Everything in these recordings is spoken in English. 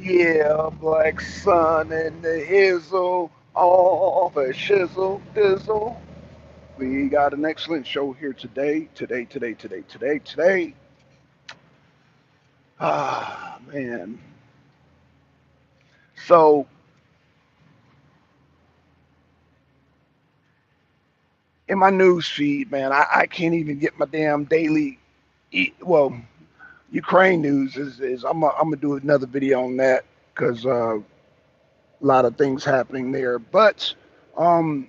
Yeah, Black Sun and the Hizzle, all the shizzle, dizzle. We got an excellent show here today. Ah, man. So, in my news feed, man, I can't even get my damn daily, well, Ukraine news is I'm gonna do another video on that because a lot of things happening there. But, um,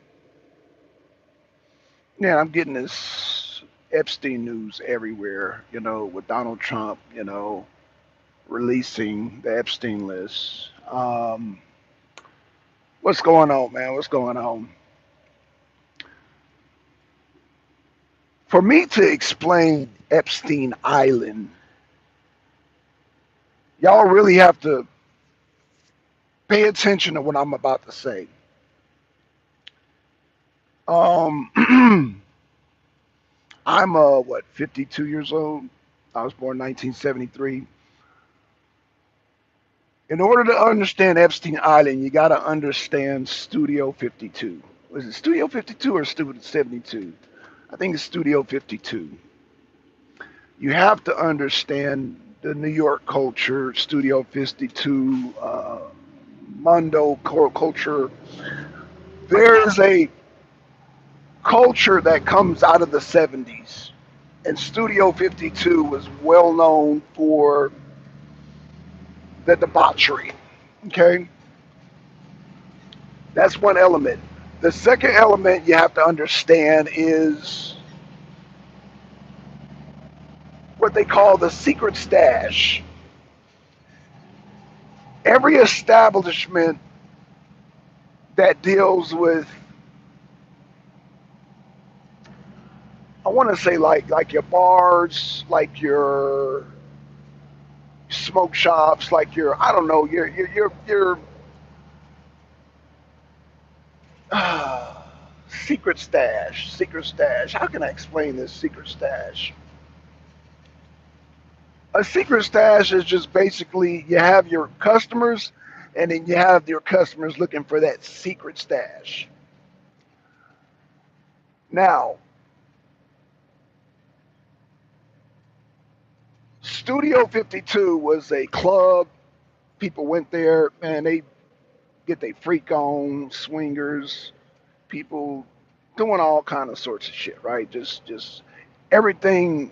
yeah, I'm getting this Epstein news everywhere, with Donald Trump, releasing the Epstein list. What's going on, man? What's going on? For me to explain Epstein Island, y'all really have to pay attention to what I'm about to say. Um, I'm 52 years old. I was born 1973. In order to understand Epstein Island, you got to understand Studio 52. Was it Studio 52 or Studio 72? I think it's Studio 52. You have to understand the New York culture, Studio 52, Mondo culture. There's a culture that comes out of the 70s, and Studio 52 was well known for the debauchery. Okay, that's one element. The second element you have to understand is what they call the secret stash. Every establishment that deals with, I want to say, like your bars, like your smoke shops, like your, I don't know, your uh, secret stash. How can I explain this secret stash? A secret stash is just basically you have your customers, and then you have your customers looking for that secret stash. Now, Studio 52 was a club. People went there, man. They get their freak on, swingers, people doing all kind of sorts of shit, right? Just everything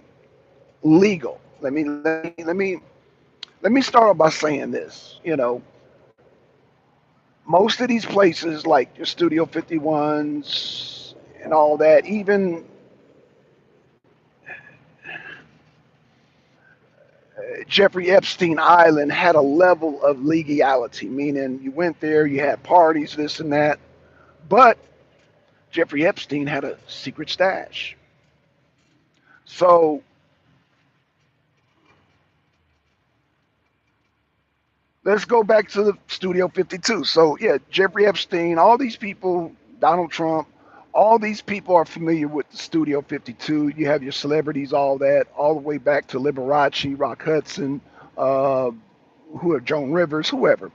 legal. Let me start off by saying this. Most of these places, like your Studio 51s and all that, even Jeffrey Epstein Island had a level of legality, meaning you went there, you had parties, this and that, but Jeffrey Epstein had a secret stash. So let's go back to the Studio 52. So, yeah, Jeffrey Epstein, all these people, Donald Trump, all these people are familiar with the Studio 52. You have your celebrities, all that, all the way back to Liberace, Rock Hudson, uh, who are Joan Rivers, whoever.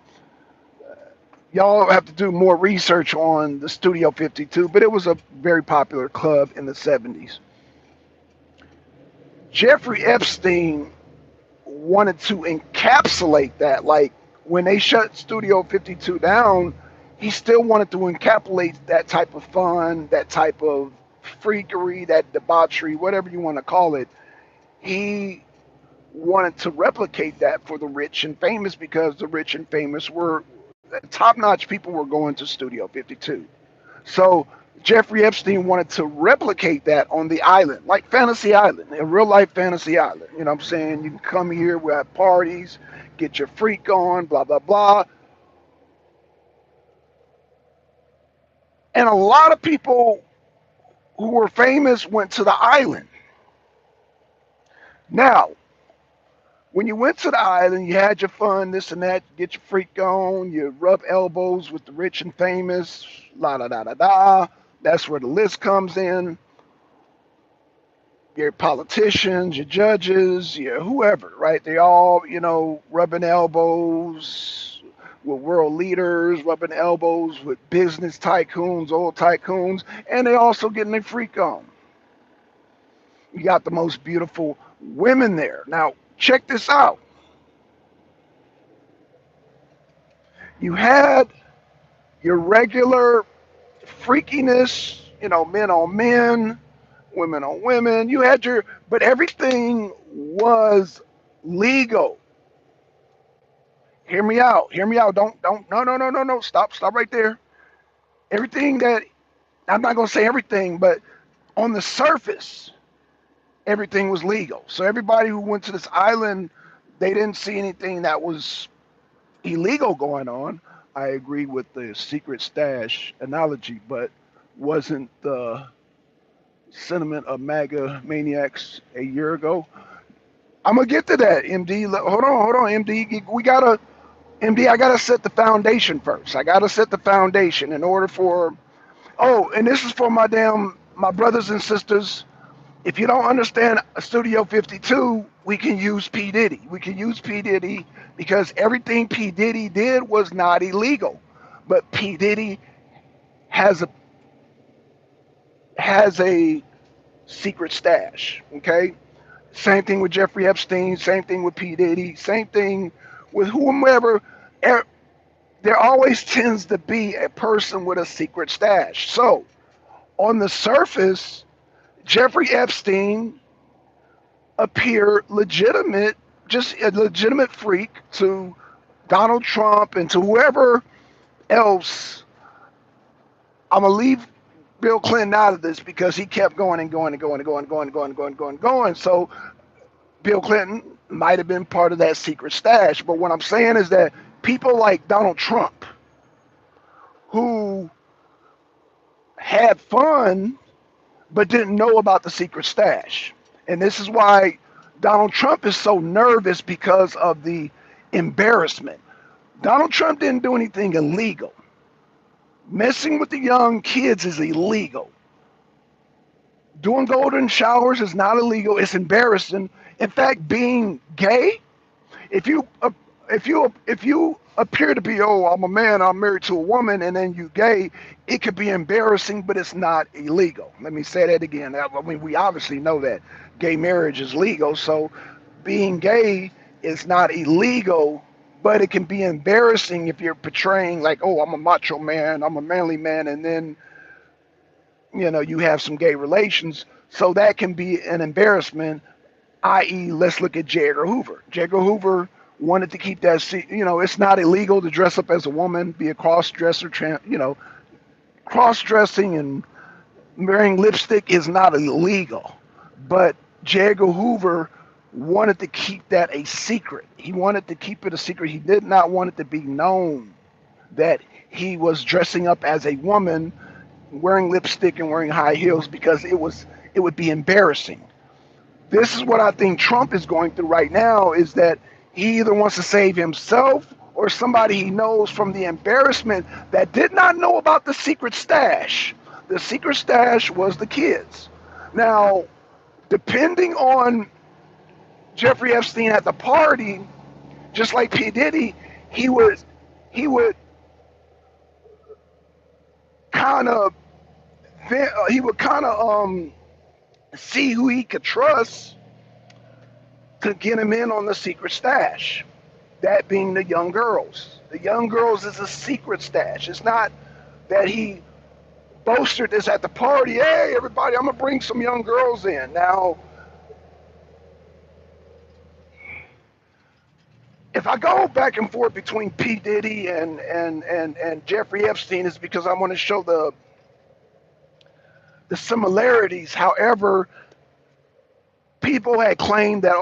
Y'all have to do more research on the Studio 52, but it was a very popular club in the 70s. Jeffrey Epstein wanted to encapsulate that. Like when they shut Studio 52 down, he still wanted to encapsulate that type of fun, that type of freakery, that debauchery, whatever you want to call it. He wanted to replicate that for the rich and famous because the rich and famous were top notch people were going to Studio 52. So Jeffrey Epstein wanted to replicate that on the island, like Fantasy Island, a real life Fantasy Island. You know what I'm saying? You can come here, we have parties, get your freak on, blah, blah, blah. And a lot of people who were famous went to the island. Now, when you went to the island, you had your fun, this and that, get your freak on, you rub elbows with the rich and famous, la da da da da. That's where the list comes in. your politicians, your judges, your whoever, right? They all, rubbing elbows with world leaders, rubbing elbows with business tycoons, old tycoons, and they also getting their freak on. You got the most beautiful women there. Now, check this out. You had your regular freakiness, men on men, women on women. You had but everything was legal. Hear me out. Hear me out. Don't, no, no, no, no, no. Stop right there. Everything that, I'm not going to say everything, but on the surface, everything was legal. So everybody who went to this island, they didn't see anything that was illegal going on. I agree with the secret stash analogy, but wasn't the sentiment of MAGA maniacs a year ago? I'm gonna get to that, MD. Hold on, MD. We gotta, MD. I gotta set the foundation first. I gotta set the foundation in order for. Oh, and this is for my brothers and sisters. If you don't understand Studio 52, we can use P Diddy. We can use P Diddy because everything P Diddy did was not illegal, but P Diddy has a has a secret stash. Okay, same thing with Jeffrey Epstein. Same thing with P Diddy. Same thing with whomever. There always tends to be a person with a secret stash. So on the surface, Jeffrey Epstein appeared legitimate, just a legitimate freak to Donald Trump and to whoever else. I'm gonna leave Bill Clinton out of this because he kept going and going and going and going and going and going and going and going and going. So Bill Clinton might have been part of that secret stash. But what I'm saying is that people like Donald Trump, who had fun but didn't know about the secret stash. And this is why Donald Trump is so nervous because of the embarrassment. Donald Trump didn't do anything illegal. Messing with the young kids is illegal. Doing golden showers is not illegal. It's embarrassing. In fact, being gay, if you if you appear to be, oh, I'm a man, I'm married to a woman, and then you gay, it could be embarrassing, but it's not illegal. Let me say that again. I mean, we obviously know that gay marriage is legal, so being gay is not illegal, but it can be embarrassing if you're portraying like, oh, I'm a macho man, I'm a manly man, and then you have some gay relations. So that can be an embarrassment, i.e., let's look at J. Edgar Hoover. J. Edgar Hoover wanted to keep that, it's not illegal to dress up as a woman, be a cross-dresser, cross-dressing and wearing lipstick is not illegal. But J. Edgar Hoover wanted to keep that a secret. He wanted to keep it a secret. He did not want it to be known that he was dressing up as a woman, wearing lipstick and wearing high heels because it would be embarrassing. This is what I think Trump is going through right now, is that he either wants to save himself or somebody he knows from the embarrassment that did not know about the secret stash. The secret stash was the kids. Now, depending on Jeffrey Epstein at the party, just like P. Diddy, he would kind of see who he could trust to get him in on the secret stash. That being the young girls. The young girls is a secret stash. It's not that he boasted this at the party. Hey, everybody, I'm gonna bring some young girls in. Now, if I go back and forth between P. Diddy and Jeffrey Epstein, it's because I want to show the similarities. However, people had claimed that,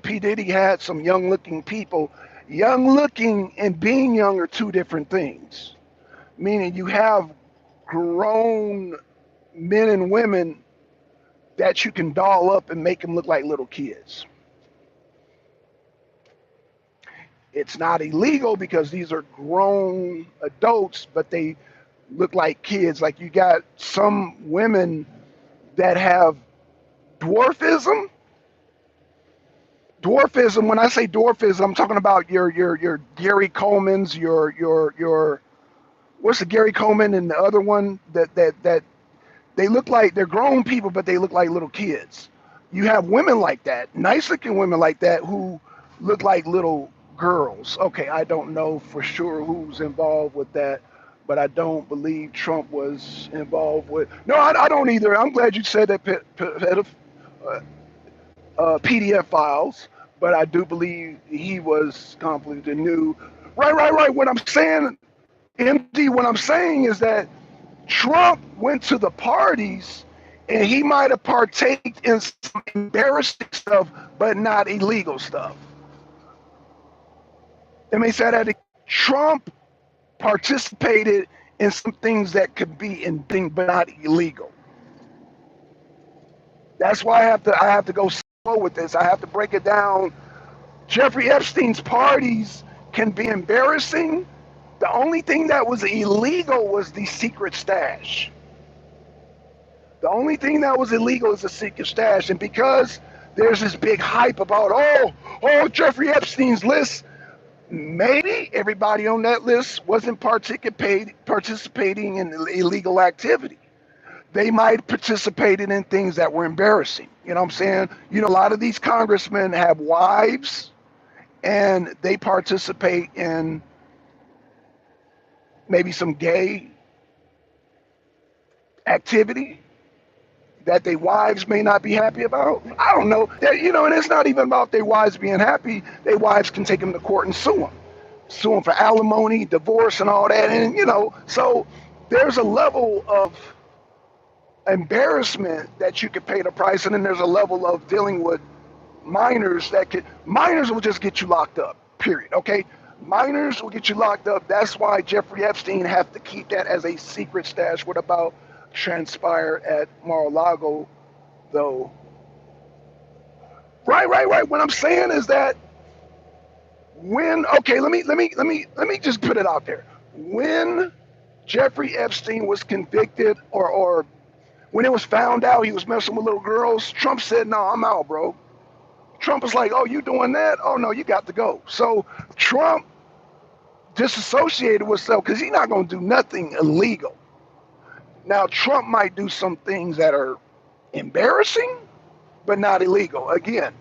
P. Diddy had some young looking people. Young looking and being young are two different things. Meaning you have grown men and women that you can doll up and make them look like little kids. It's not illegal because these are grown adults, but they look like kids. Like you got some women that have Dwarfism. Dwarfism. When I say dwarfism, I'm talking about your Gary Coleman's, your what's the Gary Coleman and the other one that they look like they're grown people, but they look like little kids. You have women like that, nice looking women like that who look like little girls. Okay, I don't know for sure who's involved with that, but I don't believe Trump was involved with. No, I don't either. I'm glad you said that PDF files, but I do believe he was completely new. Right. What I'm saying, MD, what I'm saying is that Trump went to the parties and he might have partaked in some embarrassing stuff, but not illegal stuff. Let me say that Trump participated in some things that could be in thing, but not illegal. That's why I have to go slow with this. I have to break it down. Jeffrey Epstein's parties can be embarrassing. The only thing that was illegal was the secret stash. The only thing that was illegal is the secret stash. And because there's this big hype about, oh, Jeffrey Epstein's list, maybe everybody on that list wasn't participating in illegal activity. They might have participated in things that were embarrassing. You know what I'm saying? You know, a lot of these congressmen have wives and they participate in maybe some gay activity that their wives may not be happy about. I don't know. You know, and it's not even about their wives being happy. Their wives can take them to court and sue them. Sue them for alimony, divorce, and all that. And, you know, so there's a level of embarrassment that you could pay the price, and then there's a level of dealing with minors minors will just get you locked up, period. Okay, minors will get you locked up. That's why Jeffrey Epstein have to keep that as a secret stash. What about transpired at Mar-a-Lago though? Right. What I'm saying is that let me just put it out there. When Jeffrey Epstein was convicted, or when it was found out he was messing with little girls, Trump said, no, I'm out, bro. Trump was like, oh, you doing that? Oh, no, you got to go. So Trump disassociated with himself because he's not going to do nothing illegal. Now, Trump might do some things that are embarrassing, but not illegal. Again,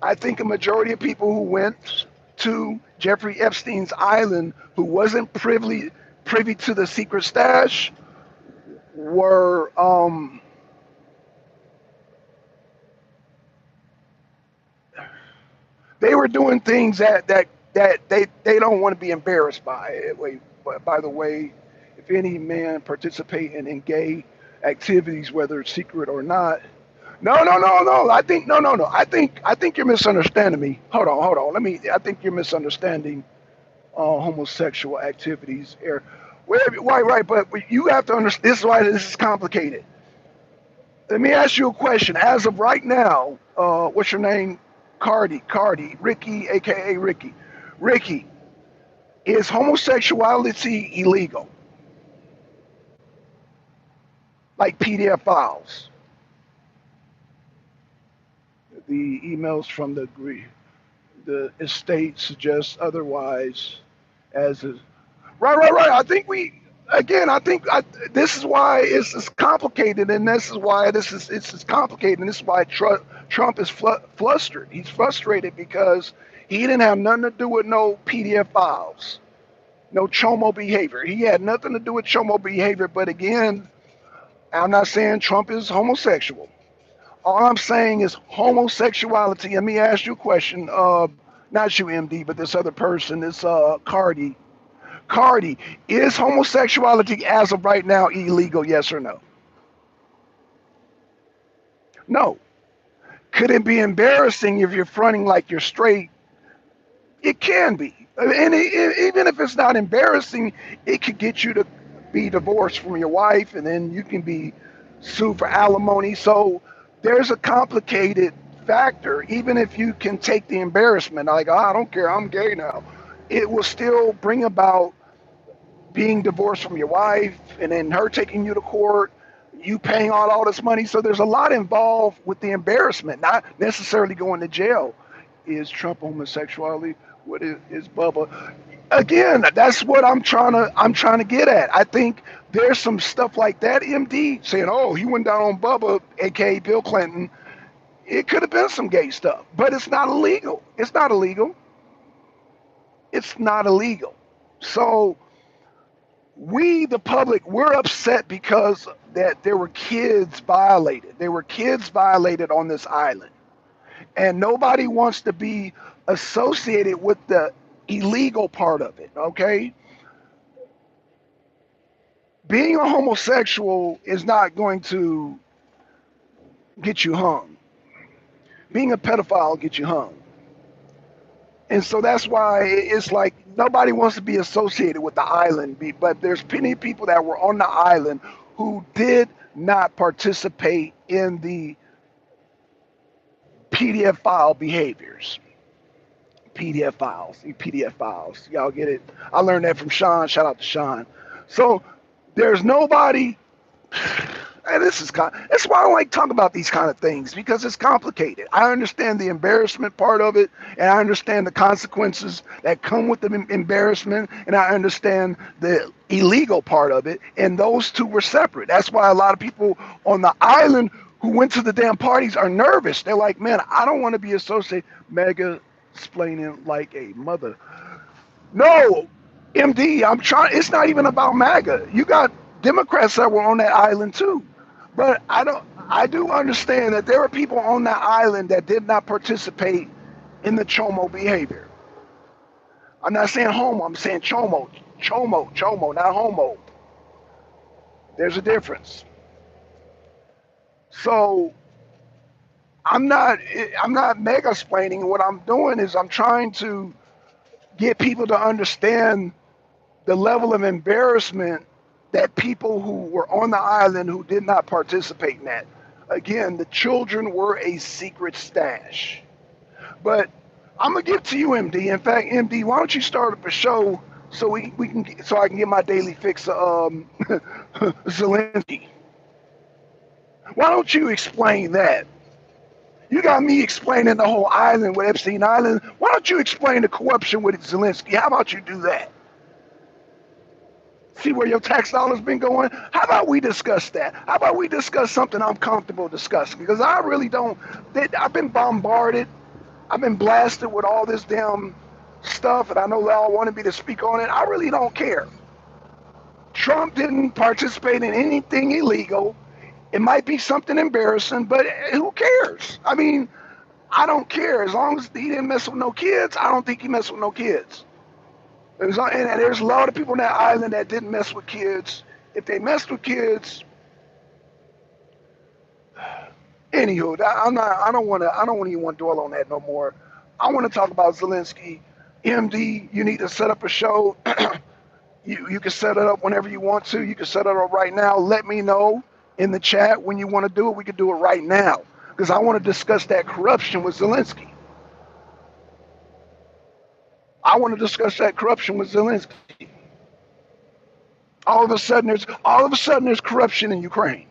I think a majority of people who went to Jeffrey Epstein's island who wasn't privy to the secret stash were they were doing things that they don't want to be embarrassed by. But by the way, if any man participating in gay activities, whether it's secret or not, no. I think you're misunderstanding me. Hold on. I think you're misunderstanding homosexual activities here. Right. But you have to understand. This is why this is complicated. Let me ask you a question. As of right now, what's your name? Cardi, Ricky, aka Ricky. Ricky, is homosexuality illegal? Like PDF files. The emails from the estate suggest otherwise. As is right. I think this is why it's complicated, and this is why it's complicated, and this is why Trump is flustered. He's frustrated because he didn't have nothing to do with no PDF files, no chomo behavior. He had nothing to do with chomo behavior. But again, I'm not saying Trump is homosexual. All I'm saying is homosexuality. Let me ask you a question. Not you, MD, but this other person, this Cardi. Cardi, is homosexuality as of right now illegal? Yes or no? No. Could it be embarrassing if you're fronting like you're straight? It can be. And even if it's not embarrassing, it could get you to be divorced from your wife, and then you can be sued for alimony. So there's a complicated factor. Even if you can take the embarrassment, like, oh, I don't care, I'm gay now, it will still bring about being divorced from your wife and then her taking you to court. You paying all this money, so there's a lot involved with the embarrassment, not necessarily going to jail. Is Trump homosexuality? What is Bubba? Again, that's what I'm trying to get at. I think there's some stuff like that. MD saying, "Oh, he went down on Bubba, aka Bill Clinton." It could have been some gay stuff, but it's not illegal. It's not illegal. It's not illegal. So we, the public, we're upset because that there were kids violated. There were kids violated on this island, and nobody wants to be associated with the illegal part of it. Okay, being a homosexual is not going to get you hung. Being a pedophile gets you hung. And so that's why it's like nobody wants to be associated with the island. But there's plenty of people that were on the island who did not participate in the PDF file behaviors. PDF files. Y'all get it? I learned that from Sean. Shout out to Sean. So there's nobody. And that's why I don't like talking about these kind of things, because it's complicated. I understand the embarrassment part of it, and I understand the consequences that come with the embarrassment, and I understand the illegal part of it, and those two were separate. That's why a lot of people on the island who went to the damn parties are nervous. They're like, man, I don't want to be associated. Mega explaining like a mother. No, MD, I'm trying. It's not even about MAGA. You got Democrats that were on that island too. But I don't. I do understand that there are people on that island that did not participate in the chomo behavior. I'm not saying homo. I'm saying chomo, not homo. There's a difference. So I'm not. I'm not mega explaining. What I'm doing is I'm trying to get people to understand the level of embarrassment that people who were on the island who did not participate in that. Again, the children were a secret stash. But I'm gonna give to you, MD. In fact, MD, why don't you start up a show so we can so I can get my daily fix of Zelensky? Why don't you explain that? You got me explaining the whole island with Epstein Island. Why don't you explain the corruption with Zelensky? How about you do that? See where your tax dollars been going? How about we discuss that? How about we discuss something I'm comfortable discussing? Because I really don't. I've been bombarded. I've been blasted with all this damn stuff, and I know they all wanted me to speak on it. I really don't care. Trump didn't participate in anything illegal. It might be something embarrassing, but who cares? I mean, I don't care. As long as he didn't mess with no kids, I don't think he messed with no kids. And there's a lot of people on that island that didn't mess with kids. If they messed with kids, anywho, I'm not. I don't want to. I don't even want to dwell on that no more. I want to talk about Zelensky. MD, you need to set up a show. You can set it up whenever you want to. You can set it up right now. Let me know in the chat when you want to do it. We can do it right now because I want to discuss that corruption with Zelensky. I want to discuss that corruption with Zelensky. All of a sudden there's corruption in Ukraine.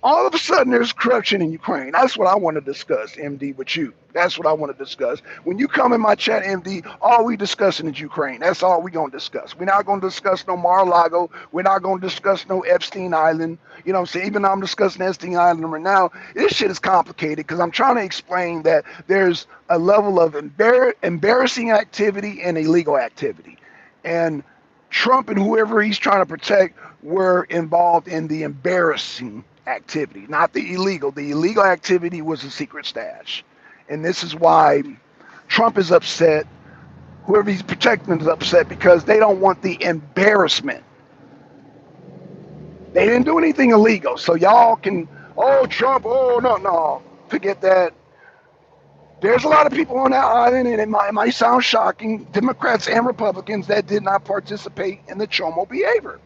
All of a sudden there's corruption in Ukraine. That's what I want to discuss, MD, with you. That's what I want to discuss. When you come in my chat, MD, all we discussing is Ukraine. That's all we going to discuss. We're not going to discuss no Mar-a-Lago. We're not going to discuss no Epstein Island. You know what I'm saying? Even though I'm discussing Epstein Island right now, this shit is complicated because I'm trying to explain that there's a level of embarrassing activity and illegal activity. And Trump and whoever he's trying to protect were involved in the embarrassing activity, not the illegal. The illegal activity was a secret stash. And this is why Trump is upset. Whoever he's protecting is upset because they don't want the embarrassment. They didn't do anything illegal. So y'all can, oh, Trump, oh, no. Forget that. There's a lot of people on that island, and it might sound shocking, Democrats and Republicans that did not participate in the Chomo behavior.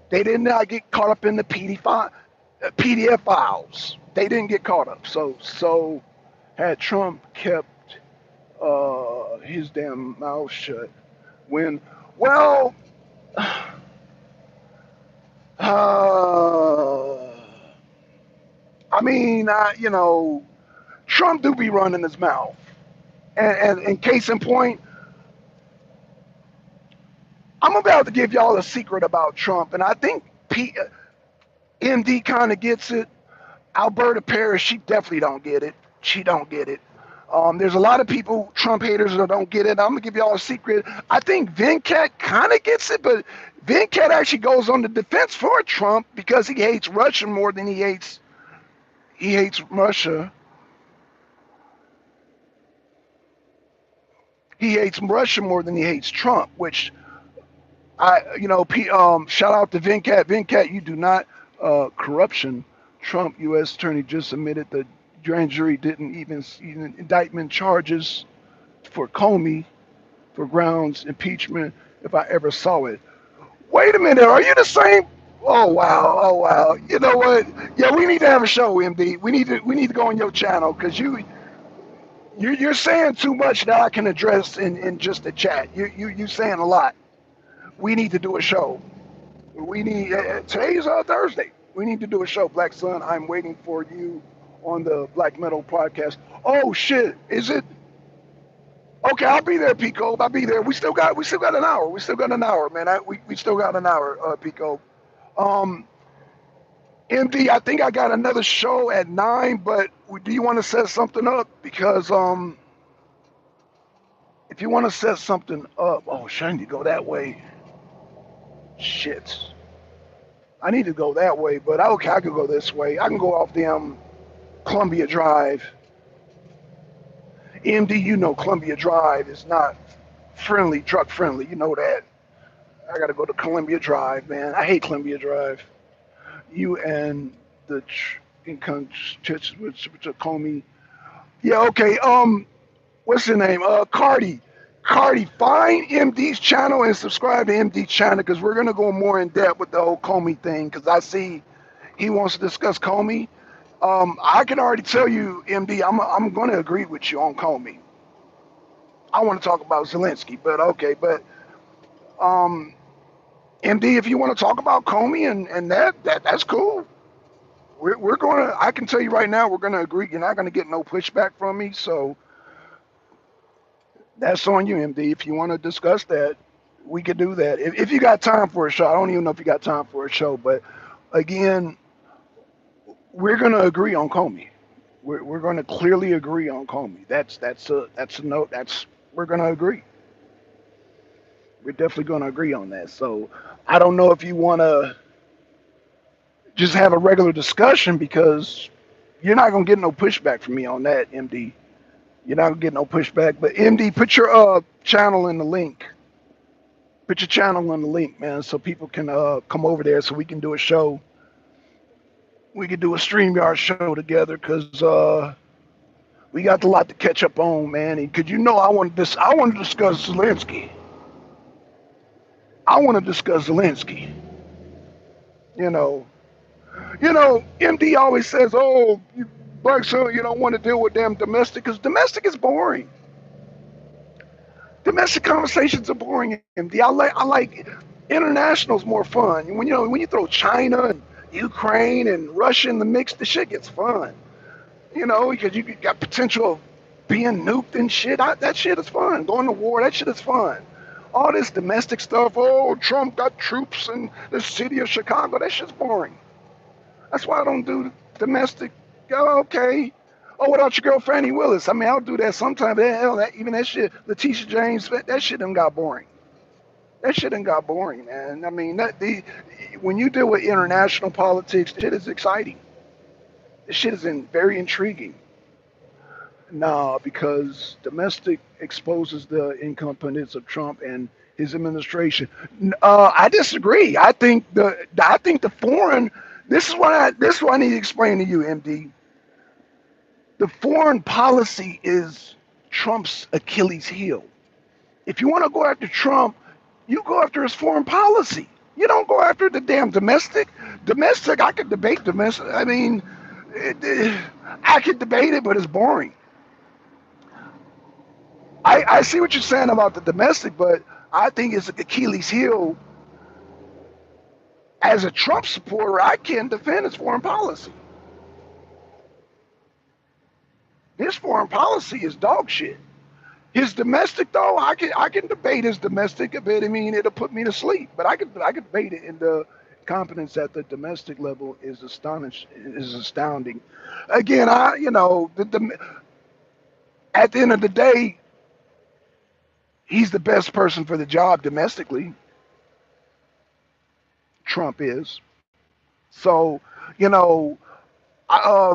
They did not get caught up in the PDF files. They didn't get caught up. So had Trump kept his damn mouth shut, well, Uh, I mean, Trump do be running his mouth. And case in point, I'm about to give y'all a secret about Trump, and I think MD kind of gets it. Alberta Paris, she definitely don't get it. She don't get it. There's a lot of people, Trump haters, that don't get it. I'm gonna give y'all a secret. I think Vincent kind of gets it, but Vincent actually goes on the defense for Trump because he hates Russia more than he hates Russia. He hates Russia more than he hates Trump, which shout out to Vincent. Vincent, you do not corruption. Trump U.S. attorney just admitted the grand jury didn't even indictment charges for Comey for grounds impeachment if I ever saw it. Wait a minute, are you the same? Oh wow, oh wow. You know what? Yeah, we need to have a show, MD. We need to go on your channel because you're saying too much that I can address in just a chat. You saying a lot. We need to do a show. We need today's Thursday. We need to do a show. Black Sun, I'm waiting for you on the Black Metal podcast. Oh shit, is it? Okay, I'll be there, Pico. I'll be there. We still got an hour. We still got an hour, man. We still got an hour, Pico. Um, MD, I think I got another show at 9. But do you want to set something up? Because if you want to set something up, oh, shit, I need to go that way. Shit, I need to go that way. But okay, I can go this way. I can go off the Columbia Drive. MD, you know Columbia Drive is not friendly, truck friendly. You know that. I got to go to Columbia Drive, man. I hate Columbia Drive. You and the income which call me. Yeah, okay. What's your name? Cardi. Cardi, find MD's channel and subscribe to MD's channel because we're gonna go more in depth with the whole Comey thing because I see he wants to discuss Comey. I can already tell you, MD, I'm gonna agree with you on Comey. I want to talk about Zelensky, but okay, but um, MD, if you want to talk about Comey and that's cool. We're gonna. I can tell you right now, we're gonna agree. You're not gonna get no pushback from me, so that's on you, MD. If you want to discuss that, we could do that. If you got time for a show, I don't even know if you got time for a show, but again, we're gonna agree on Comey. We're gonna clearly agree on Comey. That's a note. We're gonna agree. We're definitely gonna agree on that. So I don't know if you want to just have a regular discussion because you're not gonna get no pushback from me on that, MD. You're not gonna get no pushback. But MD, put your channel in the link. Put your channel in the link, man, so people can come over there so we can do a show. We could do a StreamYard show together because we got a lot to catch up on, man. Because I want to discuss Zelensky. I want to discuss Zelensky. You know, MD always says, "Oh, Black Sun, you don't want to deal with damn domestic because domestic is boring. Domestic conversations are boring." MD, I like international's more fun. When you throw China and Ukraine and Russia in the mix, the shit gets fun. Because you got potential of being nuked and shit. That shit is fun. Going to war, that shit is fun. All this domestic stuff, oh, Trump got troops in the city of Chicago, that shit's boring. That's why I don't do domestic. Oh, okay. Oh, what about your girl Fannie Willis? I mean, I'll do that sometimes. Hell, even that shit, Letitia James, that shit done got boring. That shit done got boring, man. I mean, when you deal with international politics, shit is exciting. This shit is very intriguing. No, because domestic exposes the incompetence of Trump and his administration. I disagree. I think the foreign. This is what I need to explain to you, MD. The foreign policy is Trump's Achilles heel. If you want to go after Trump, you go after his foreign policy. You don't go after the damn domestic. Domestic, I could debate domestic. I mean, I could debate it, but it's boring. I see what you're saying about the domestic, but I think it's Achilles heel. As a Trump supporter, I can't defend his foreign policy. His foreign policy is dog shit. His domestic, though, I can debate his domestic a bit. I mean, it'll put me to sleep, but I could debate it. In the competence at the domestic level is astounding. Again, at the end of the day, he's the best person for the job domestically. Trump is. So, you know, I,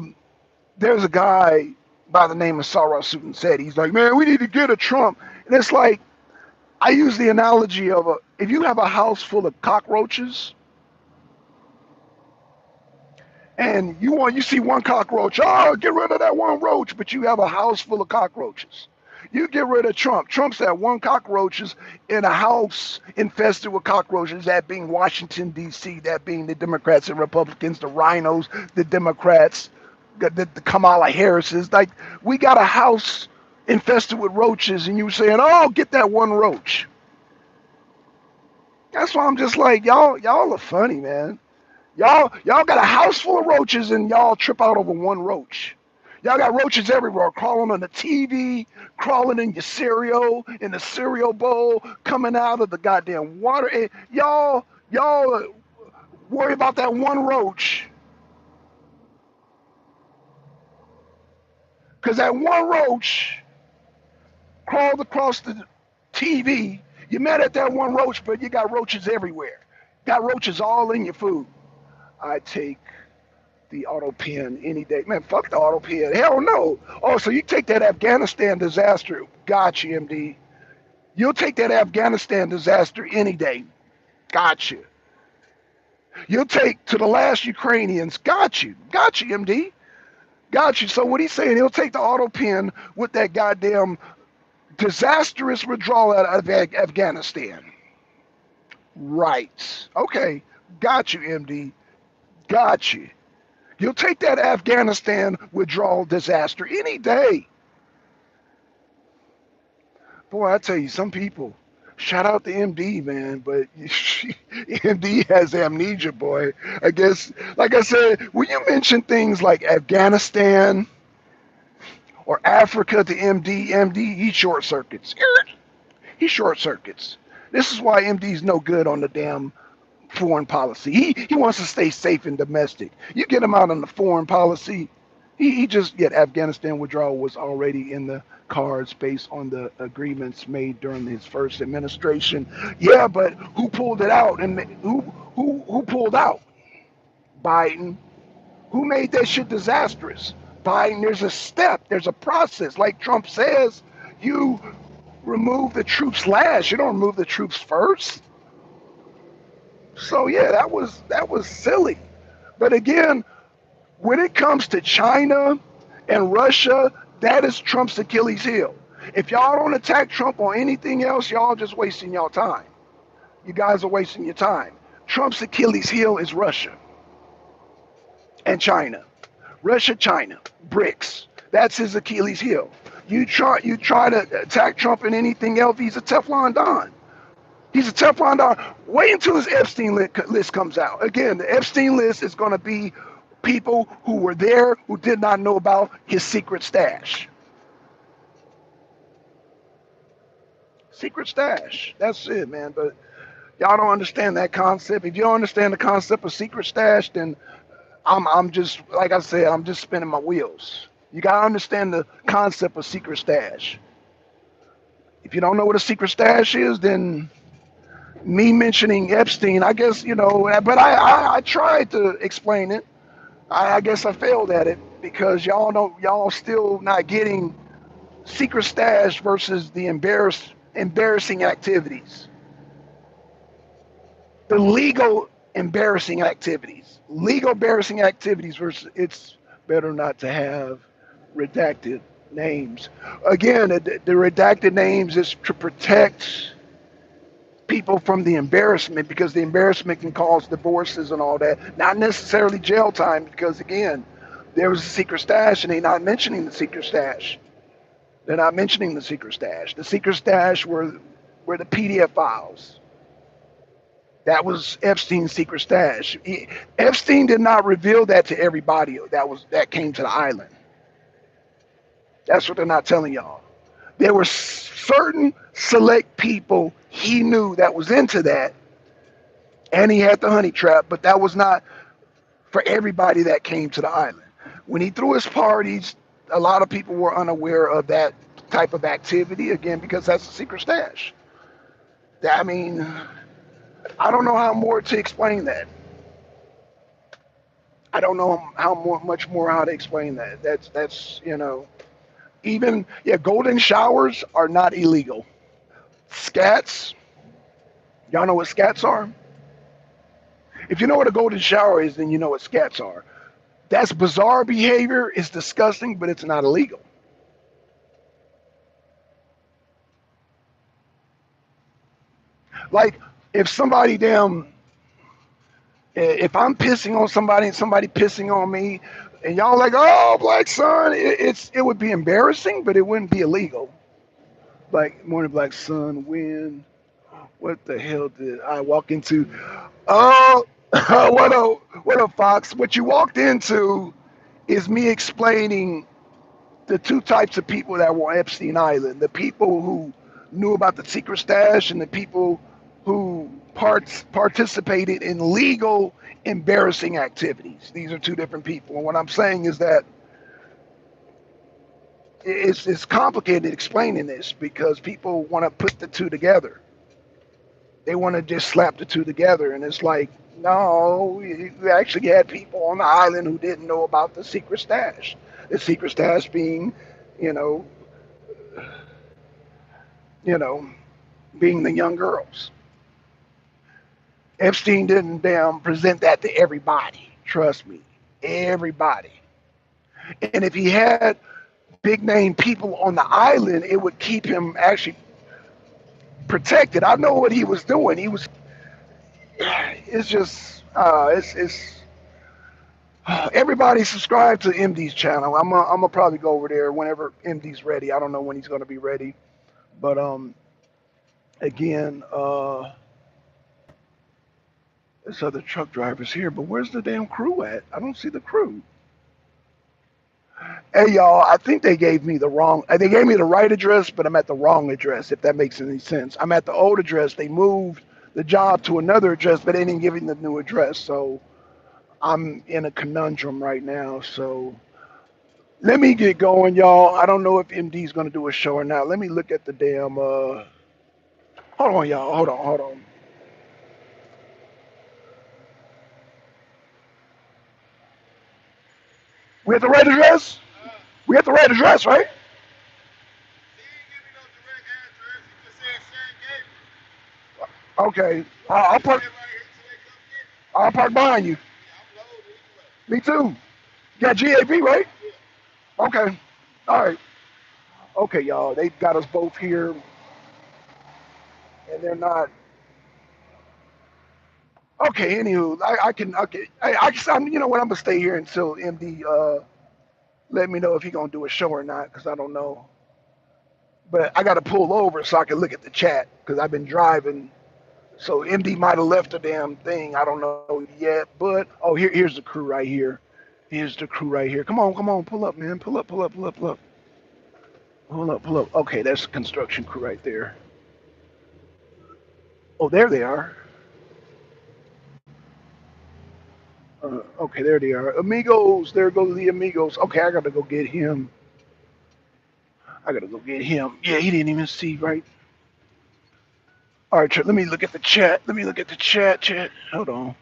there's a guy by the name of Sarah Sutin said, he's like, man, we need to get a Trump. And it's like, I use the analogy of if you have a house full of cockroaches and you see one cockroach, oh, get rid of that one roach, but you have a house full of cockroaches. You get rid of Trump. Trump's that one cockroaches in a house infested with cockroaches, that being Washington, D.C., that being the Democrats and Republicans, the rhinos, the Democrats, the Kamala Harris's. Like, we got a house infested with roaches, and you saying, oh, get that one roach. That's why I'm just like, y'all are funny, man. Y'all got a house full of roaches, and y'all trip out over one roach. Y'all got roaches everywhere, crawling on the TV, crawling in your cereal, in the cereal bowl, coming out of the goddamn water. And y'all worry about that one roach, because that one roach crawled across the TV. You mad at that one roach, but you got roaches everywhere. Got roaches all in your food. I take the auto pen any day. Man, fuck the auto pen. Hell no. Oh, so you take that Afghanistan disaster. Gotcha, MD. You'll take that Afghanistan disaster any day. Gotcha. You'll take to the last Ukrainians. Got you. Got you, MD. Got you. So what he's saying, he'll take the auto pen with that goddamn disastrous withdrawal out of Afghanistan. Right. Okay. Got you, MD. Got you. You'll take that Afghanistan withdrawal disaster any day. Boy, I tell you, some people, shout out to MD, man, but MD has amnesia, boy. I guess, like I said, when you mention things like Afghanistan or Africa to MD, he short circuits. He short circuits. This is why MD's no good on the damn foreign policy. He wants to stay safe and domestic. You get him out on the foreign policy, he just, yet Afghanistan withdrawal was already in the cards based on the agreements made during his first administration. Yeah, but who pulled it out? And who pulled out? Biden. Who made that shit disastrous? Biden. There's a step, there's a process. Like Trump says, you remove the troops last. You don't remove the troops first. So yeah, that was silly. But again, when it comes to China and Russia, that is Trump's Achilles heel. If y'all don't attack Trump on anything else, y'all just wasting y'all time. You guys are wasting your time. Trump's Achilles heel is Russia and China. Russia, China, BRICS. That's his Achilles heel. You try to attack Trump in anything else, he's a Teflon Don. He's a Teflon Don. Wait until his Epstein list comes out. Again, the Epstein list is going to be people who were there who did not know about his secret stash. Secret stash. That's it, man. But y'all don't understand that concept. If you don't understand the concept of secret stash, then I'm just, like I said, I'm just spinning my wheels. You got to understand the concept of secret stash. If you don't know what a secret stash is, then me mentioning Epstein, I guess, but I tried to explain it. I guess I failed at it because y'all still not getting secret stash versus the embarrassing activities. The legal embarrassing activities. Legal embarrassing activities versus it's better not to have redacted names. Again, the redacted names is to protect people from the embarrassment, because the embarrassment can cause divorces and all that. Not necessarily jail time, because again, there was a secret stash and they're not mentioning the secret stash. They're not mentioning the secret stash. The secret stash were the PDF files. That was Epstein's secret stash. Epstein did not reveal that to everybody that came to the island. That's what they're not telling y'all. There were certain select people he knew that was into that, and he had the honey trap, but that was not for everybody that came to the island. When he threw his parties, a lot of people were unaware of that type of activity, again, because that's a secret stash. I mean, I don't know how more to explain that. I don't know much more how to explain that. That's even, yeah, golden showers are not illegal. Scats, y'all know what scats are? If you know what a golden shower is, then you know what scats are. That's bizarre behavior. It's disgusting, but it's not illegal. Like if somebody if I'm pissing on somebody and somebody pissing on me, and y'all like, oh, black son, it would be embarrassing, but it wouldn't be illegal. Like morning, black son, when, what the hell did I walk into? Oh, what a fox! What you walked into is me explaining the two types of people that were on Epstein Island: the people who knew about the secret stash, and the people who participated in legal, embarrassing activities. These are two different people. And what I'm saying is that it's complicated explaining this because people want to put the two together. They want to just slap the two together, and it's like, no, you actually had people on the island who didn't know about the secret stash. The secret stash being, you know, you know, being the young girls. Epstein didn't damn present that to everybody. Trust me, everybody. And if he had big name people on the island, it would keep him actually protected. I know what he was doing. He was. It's just. It's. Everybody subscribe to MD's channel. I'm gonna probably go over there whenever MD's ready. I don't know when he's gonna be ready, but again, there's other truck drivers here, but where's the damn crew at? I don't see the crew. Hey y'all, I think they gave me the wrong. They gave me the right address, but I'm at the wrong address. If that makes any sense, I'm at the old address. They moved the job to another address, but they didn't give me the new address. So I'm in a conundrum right now. So let me get going, y'all. I don't know if MD's gonna do a show or not. Let me look at the damn. Hold on, y'all. Hold on. We at the right address? We at the right address, right? Okay. I'll park behind you. Me too. You got GAP, right? Okay. All right. Okay, y'all. They got us both here, and they're not. Okay. Anywho, I can. Okay. You know what? I'm gonna stay here until MD let me know if he gonna do a show or not, because I don't know. But I got to pull over so I can look at the chat because I've been driving. So MD might have left the damn thing. I don't know yet. But oh, here's the crew right here. Here's the crew right here. Come on, pull up, man. Pull up. Pull up. Okay, that's the construction crew right there. Oh, there they are. Okay, there they are. Amigos, there goes the amigos. Okay, I gotta go get him. I gotta go get him. Yeah, he didn't even see, right? All right, let me look at the chat. Let me look at the chat. Chat. Hold on.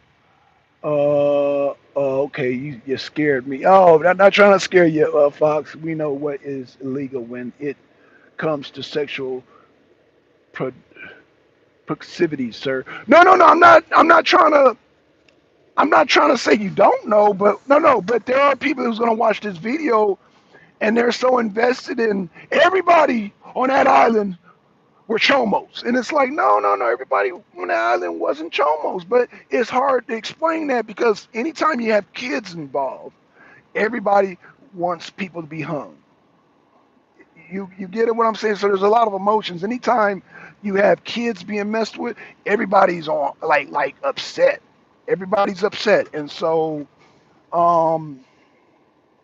Okay, you scared me. Oh, I'm not trying to scare you, Fox. We know what is illegal when it comes to sexual pro- proximity, sir. No. I'm not trying to. I'm not trying to say you don't know, but no. But there are people who's gonna watch this video and they're so invested in everybody on that island were chomos. And it's like, no. Everybody on the island wasn't chomos. But it's hard to explain that because anytime you have kids involved, everybody wants people to be hung. You get it what I'm saying? So there's a lot of emotions. Anytime you have kids being messed with, everybody's on like upset. Everybody's upset, and so um,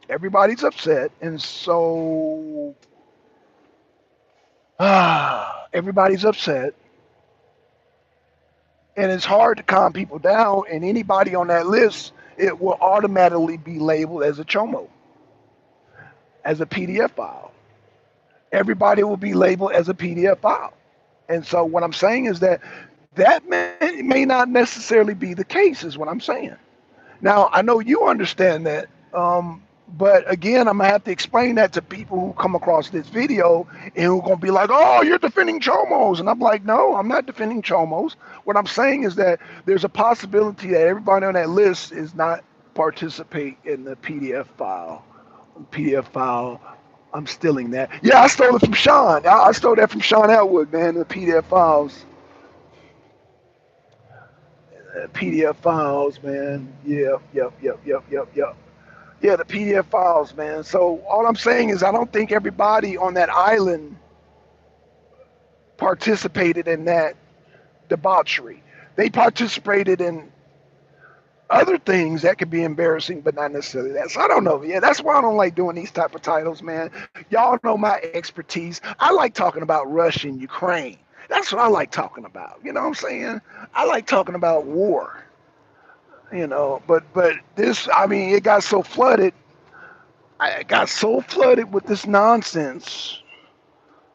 everybody's upset, and so everybody's upset, and it's hard to calm people down. And anybody on that list, it will automatically be labeled as a chomo, as a PDF file. Everybody will be labeled as a PDF file. And so what I'm saying is that that may not necessarily be the case, is what I'm saying. Now, I know you understand that, but again, I'm gonna have to explain that to people who come across this video and who are gonna be like, "Oh, you're defending chomos," and I'm like, "No, I'm not defending chomos. What I'm saying is that there's a possibility that everybody on that list is not participate in the PDF file. PDF file. I'm stealing that. Yeah, I stole it from Sean. I stole that from Sean Atwood, man. The PDF files. PDF files, man. Yep. Yeah, the PDF files, man. So all I'm saying is I don't think everybody on that island participated in that debauchery. They participated in other things that could be embarrassing, but not necessarily that. So I don't know. Yeah, that's why I don't like doing these type of titles, man. Y'all know my expertise. I like talking about Russia and Ukraine. That's what I like talking about. You know what I'm saying? I like talking about war. But this, I mean, it got so flooded. I got so flooded with this nonsense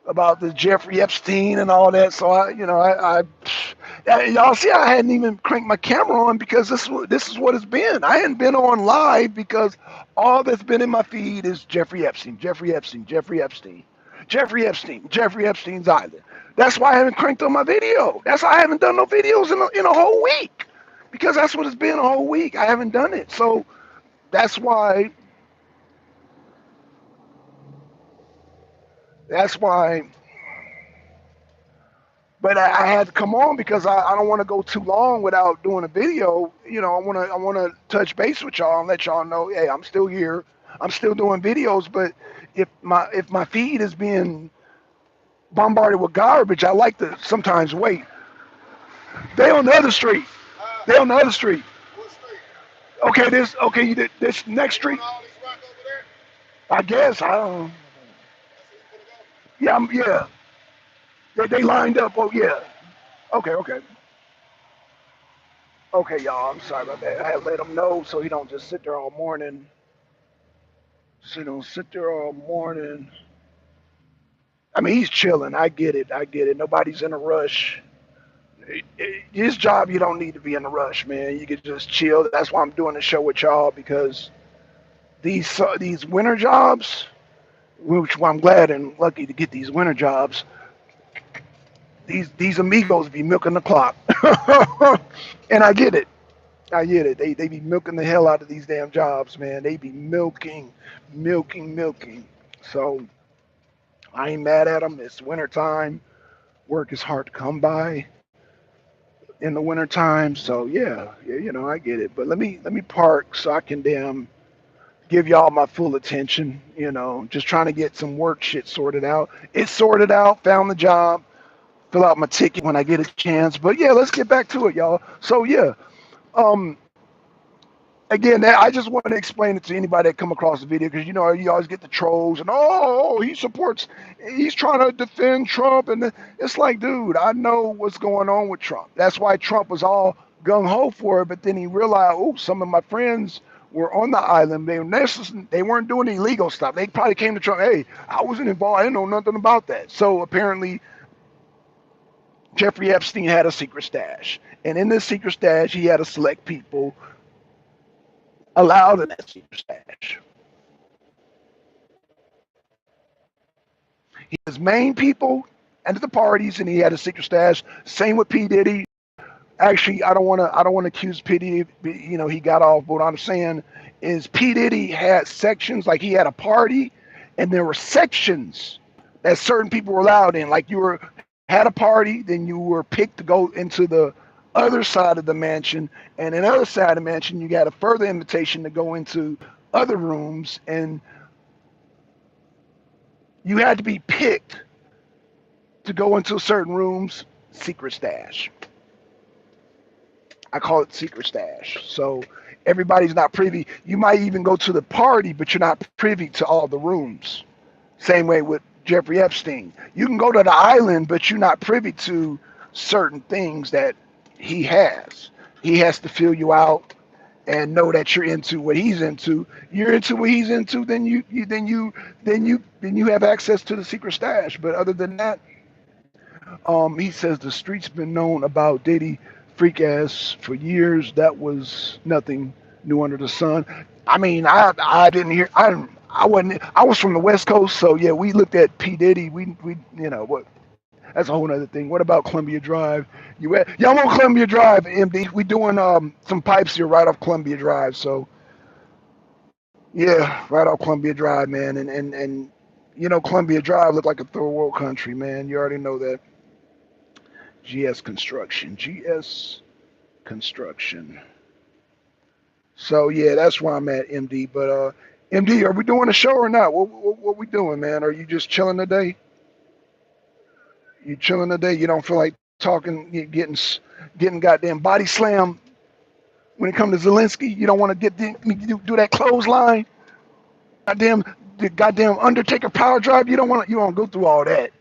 about the Jeffrey Epstein and all that. So y'all see, I hadn't even cranked my camera on because this is what it's been. I hadn't been on live because all that's been in my feed is Jeffrey Epstein, Jeffrey Epstein, Jeffrey Epstein, Jeffrey Epstein, Jeffrey Epstein's Island. That's why I haven't cranked on my video. That's why I haven't done no videos in a whole week, because that's what it's been a whole week. I haven't done it. So that's why. That's why. But I had to come on because I don't want to go too long without doing a video. I want to touch base with y'all and let y'all know, hey, I'm still here. I'm still doing videos. But if my feed is being bombarded with garbage, I like to sometimes wait. They on the other street. They on the other street. Okay, this next street. I guess I don't. Yeah, yeah. They lined up. Oh yeah. Okay. Okay, y'all. I'm sorry about that. I had to let him know so he don't just sit there all morning. So he don't sit there all morning. I mean, he's chilling. I get it. Nobody's in a rush. His job, you don't need to be in a rush, man. You could just chill. That's why I'm doing the show with y'all, because these winter jobs, which I'm glad and lucky to get these winter jobs. These amigos be milking the clock, and I get it. I get it. They be milking the hell out of these damn jobs, man. They be milking. So I ain't mad at them. It's winter time. Work is hard to come by in the winter time. So yeah, I get it. But let me park so I can damn give y'all my full attention. Just trying to get some work shit sorted out. It's sorted out. Found the job. Fill out my ticket when I get a chance. But yeah, let's get back to it, y'all. So yeah, um, again, I just want to explain it to anybody that come across the video, because you always get the trolls and he's trying to defend Trump, and it's like, dude, I know what's going on with Trump. That's why Trump was all gung ho for it, but then he realized, oh, some of my friends were on the island. They weren't doing illegal stuff. They probably came to Trump, hey, I wasn't involved. I didn't know nothing about that. So apparently Jeffrey Epstein had a secret stash, and in this secret stash, he had to select people allowed in that secret stash. His main people and the parties, and he had a secret stash. Same with P Diddy. Actually, I don't want to accuse P Diddy. He got off. But what I'm saying is P Diddy had sections, like he had a party, and there were sections that certain people were allowed in. Like had a party, then you were picked to go into the other side of the mansion, and in the other side of the mansion, you got a further invitation to go into other rooms, and You had to be picked to go into certain rooms. Secret stash. I call it secret stash. So everybody's not privy. You might even go to the party, but you're not privy to all the rooms. Same way with Jeffrey Epstein. You can go to the island, but you're not privy to certain things that he has. He has to fill you out and know that you're into what he's into. You're into what he's into, then you have access to the secret stash. But other than that, he says the streets been known about Diddy freak ass for years. That was nothing new under the sun. I mean, I didn't hear. I wasn't. I was from the West Coast, so yeah, we looked at P Diddy. We what. That's a whole other thing. What about Columbia Drive? Y'all on Columbia Drive, MD? We doing some pipes here right off Columbia Drive. So yeah, right off Columbia Drive, man. And Columbia Drive looked like a third world country, man. You already know that. GS Construction. GS Construction. So yeah, that's where I'm at, MD. But MD, are we doing a show or not? What we doing, man? Are you just chilling today? You chilling today? You don't feel like talking, getting goddamn body slam when it comes to Zelensky? You don't want to do that clothesline? Goddamn, the goddamn Undertaker power drive? You don't go through all that.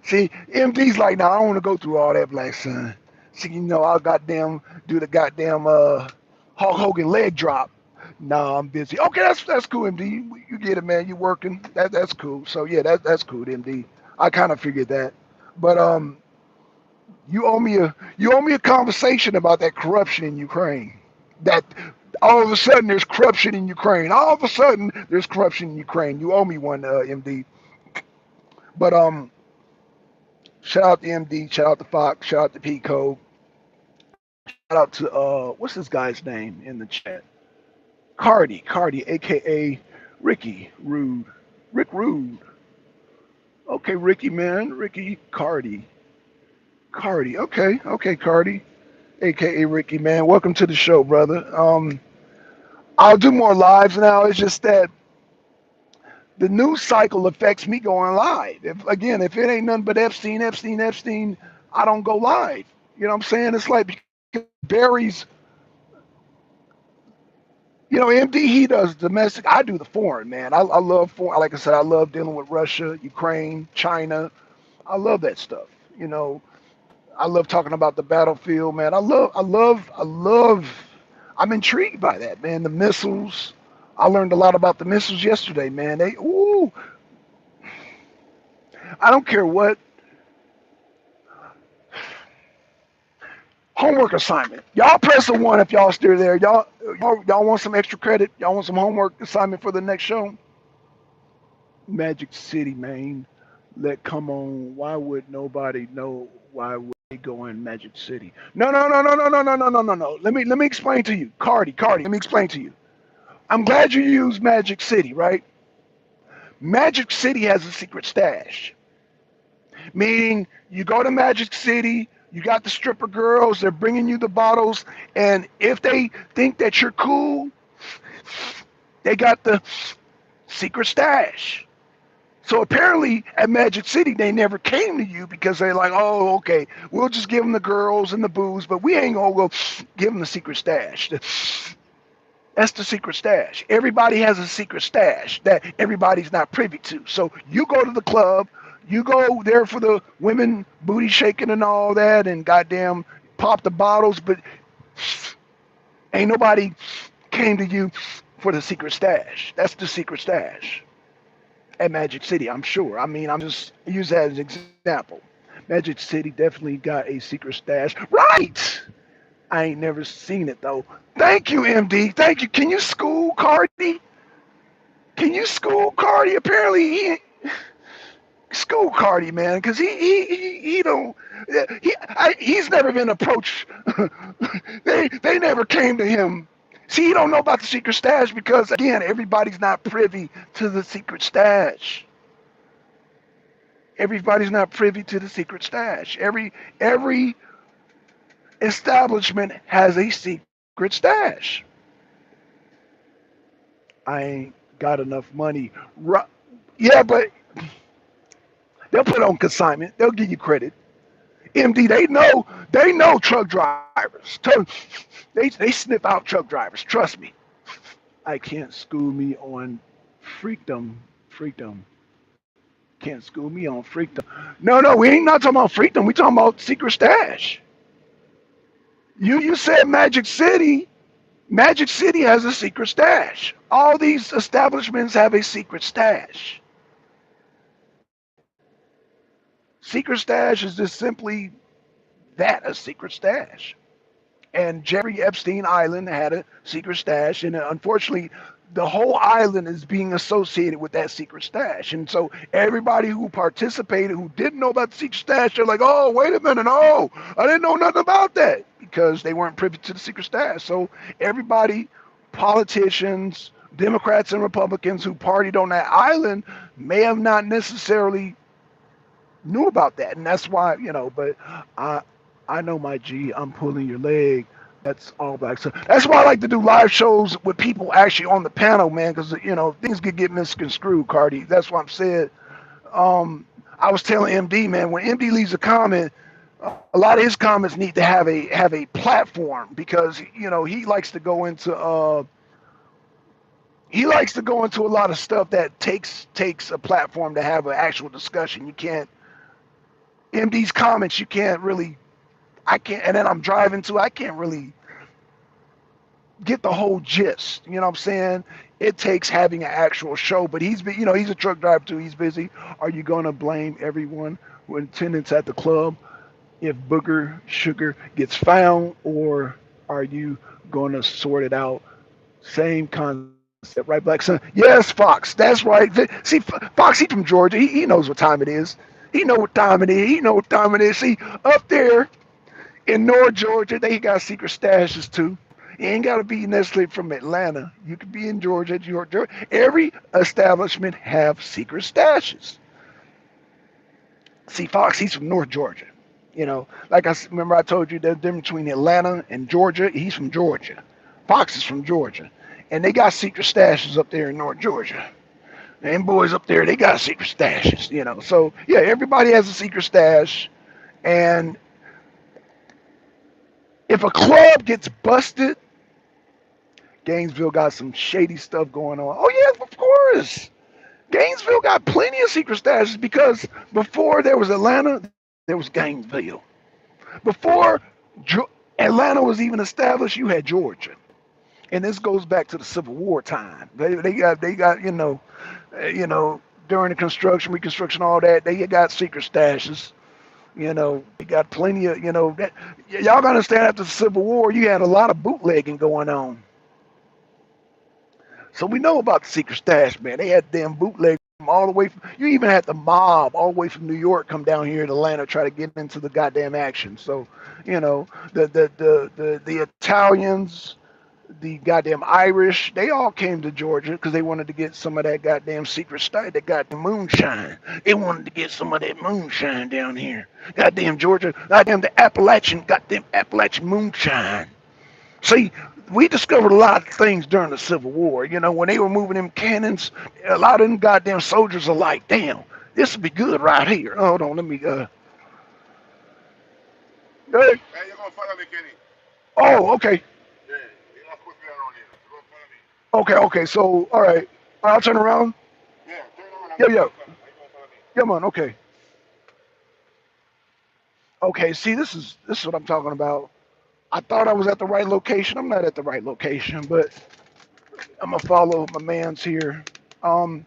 See, MD's like, nah, I don't want to go through all that, Black Son. See, I'll goddamn do the goddamn Hulk Hogan leg drop. Nah, I'm busy. Okay, that's cool, MD. You get it, man. You working? That's cool. So yeah, that's cool, MD. I kind of figured that, but you owe me a conversation about that corruption in Ukraine. That all of a sudden there's corruption in Ukraine. All of a sudden there's corruption in Ukraine. You owe me one, MD. But shout out to MD. Shout out to Fox. Shout out to Pico. Shout out to what's this guy's name in the chat? Cardi, aka Ricky Rude. Rick Rude. Okay, Ricky, man. Ricky Cardi. Okay, Cardi, aka Ricky, man. Welcome to the show, brother. I'll do more lives now. It's just that the news cycle affects me going live. If it ain't nothing but Epstein, I don't go live. You know what I'm saying? It's like Barry's, MD, he does domestic. I do the foreign, man. I love foreign. Like I said, I love dealing with Russia, Ukraine, China. I love that stuff. You know, I love talking about the battlefield, man. I'm intrigued by that, man. The missiles. I learned a lot about the missiles yesterday, man. I don't care what. Homework assignment. Y'all press a one if y'all still there. Y'all want some extra credit? Y'all want some homework assignment for the next show? Magic City, man. Come on. Why would nobody know? Why would they go in Magic City? No. Let me explain to you. Cardi, let me explain to you. I'm glad you used Magic City, right? Magic City has a secret stash. Meaning you go to Magic City, you got the stripper girls, they're bringing you the bottles, and if they think that you're cool, they got the secret stash. So apparently at Magic City, they never came to you because they're like, oh, okay, we'll just give them the girls and the booze, but we ain't gonna go give them the secret stash. That's the secret stash. Everybody has a secret stash that everybody's not privy to. So you go to the club, you go there for the women booty shaking and all that, and goddamn pop the bottles, but ain't nobody came to you for the secret stash. That's the secret stash at Magic City, I'm sure. I mean, I'm just use that as an example. Magic City definitely got a secret stash. Right! I ain't never seen it though. Thank you, MD. Thank you. Can you school Cardi? Can you school Cardi? Apparently he school Cardi, man, because he don't he's never been approached. they never came to him. See, he don't know about the secret stash because again, everybody's not privy to the secret stash. Everybody's not privy to the secret stash. Every establishment has a secret stash. I ain't got enough money. Yeah, but They'll put it on consignment. They'll give you credit. MD, they know truck drivers. They sniff out truck drivers. Trust me. I can't school me on freakdom. Freakdom. Can't school me on freakdom. No, we ain't not talking about freakdom. We talking about secret stash. You said Magic City. Magic City has a secret stash. All these establishments have a secret stash. Secret stash is just simply that, a secret stash. And Jeffrey Epstein Island had a secret stash, and unfortunately, the whole island is being associated with that secret stash. And so everybody who participated, who didn't know about the secret stash, they're like, "Oh, wait a minute, oh, I didn't know nothing about that," because they weren't privy to the secret stash. So everybody, politicians, Democrats and Republicans who partied on that island, may have not necessarily knew about that, and that's why, But I I know my G. I'm pulling your leg. That's all black. So that's why I like to do live shows with people actually on the panel, man, because things could get misconstrued, Cardi. That's what I'm saying. I was telling MD, man, when MD leaves a comment, a lot of his comments need to have a platform because he likes to go into a lot of stuff that takes a platform to have an actual discussion. You can't MD's comments. You can't really. I can't, and then I'm driving too. I can't really get the whole gist. You know what I'm saying? It takes having an actual show. But he's a truck driver too. He's busy. Are you gonna blame everyone who attendance at the club if Booger Sugar gets found, or are you gonna sort it out? Same concept, right, Blackson? Yes, Fox. That's right. See, Fox, he's from Georgia. He knows what time it is. He know what time it is. He know what time it is. See, up there in North Georgia, they got secret stashes too. You ain't got to be necessarily from Atlanta. You could be in Georgia, Georgia. Every establishment have secret stashes. See, Fox, he's from North Georgia. Like remember I told you the difference between Atlanta and Georgia. He's from Georgia. Fox is from Georgia, and they got secret stashes up there in North Georgia. And boys up there, they got secret stashes. So yeah, everybody has a secret stash, and if a club gets busted, Gainesville got some shady stuff going on. Oh yeah, of course. Gainesville got plenty of secret stashes because before there was Atlanta, there was Gainesville. Before Atlanta was even established, you had Georgia, and this goes back to the Civil War time. They got during the construction, reconstruction, all that. They got secret stashes. They got plenty of y'all gotta understand after the Civil War, you had a lot of bootlegging going on. So we know about the secret stash, man. They had damn bootleg from all the way from. You even had the mob all the way from New York come down here to Atlanta try to get into the goddamn action. So, the Italians, the goddamn Irish, they all came to Georgia because they wanted to get some of that goddamn secret stuff, that goddamn moonshine. They wanted to get some of that moonshine down here. Goddamn Georgia, goddamn Appalachian moonshine. See, we discovered a lot of things during the Civil War. When they were moving them cannons, a lot of them goddamn soldiers are like, damn, this would be good right here. Hold on, let me, hey. Hey, you're gonna follow me, Kenny. Oh, okay. Yeah, you're not supposed to be around here. You're gonna follow me. Okay, so, all right. I'll turn around. Yeah, turn around. I'm Yeah, gonna yeah. come. You're gonna follow me. Yeah, man, okay. Okay, see, this is what I'm talking about. I thought I was at the right location. I'm not at the right location, but I'm gonna follow my man's here. Um,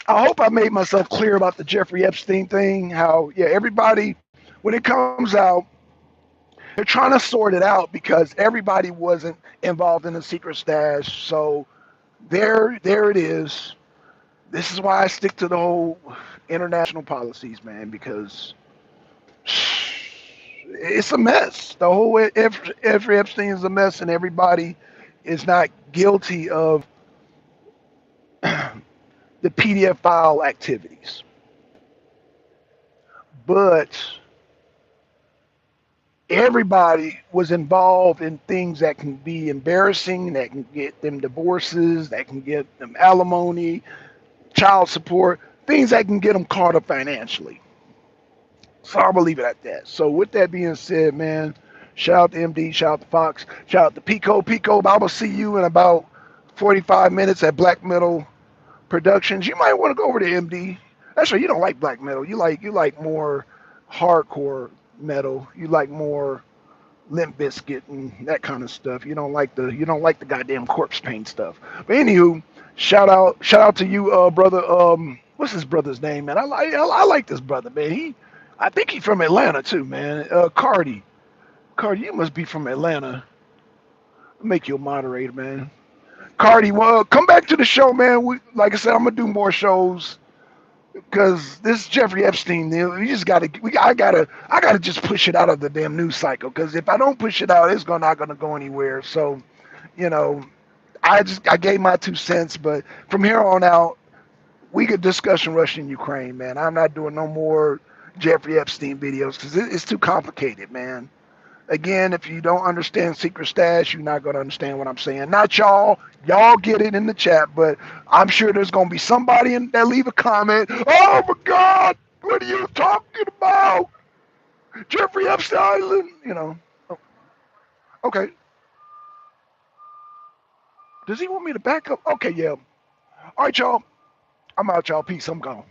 I hope I made myself clear about the Jeffrey Epstein thing. How, yeah, everybody, when it comes out, they're trying to sort it out because everybody wasn't involved in the secret stash. So there it is. This is why I stick to the whole international policies, man, because it's a mess. The whole every Epstein is a mess, and everybody is not guilty of the PDF file activities. But Everybody was involved in things that can be embarrassing, that can get them divorces, that can get them alimony, child support, things that can get them caught up financially. So I'm gonna leave it at that. So with that being said, man, shout out to MD, shout out to Fox, shout out to Pico. Pico, I will see you in about 45 minutes at Black Metal Productions. You might want to go over to MD. That's right, you don't like black metal. You like more hardcore metal. You like more Limp Biscuit and that kind of stuff. You don't like the goddamn corpse paint stuff. But anywho, shout out to you, brother. What's his brother's name, man? I like this brother, man. I think he's from Atlanta too, man. Cardi, you must be from Atlanta. I'll make you a moderator, man. Cardi, well, come back to the show, man. Like I said, I'm gonna do more shows because this Jeffrey Epstein deal, we just gotta, I gotta just push it out of the damn news cycle. Because if I don't push it out, it's not gonna go anywhere. So, you know, I gave my 2 cents, but from here on out, we could discussion Russia and Ukraine, man. I'm not doing no more Jeffrey Epstein videos because it's too complicated, man. Again, if you don't understand Secret Stash, you're not going to understand what I'm saying. Not y'all. Y'all get it in the chat, but I'm sure there's going to be somebody that leave a comment. Oh my God, what are you talking about? Jeffrey Epstein Island, Oh, okay. Does he want me to back up? Okay, yeah. All right, y'all. I'm out, y'all. Peace. I'm gone.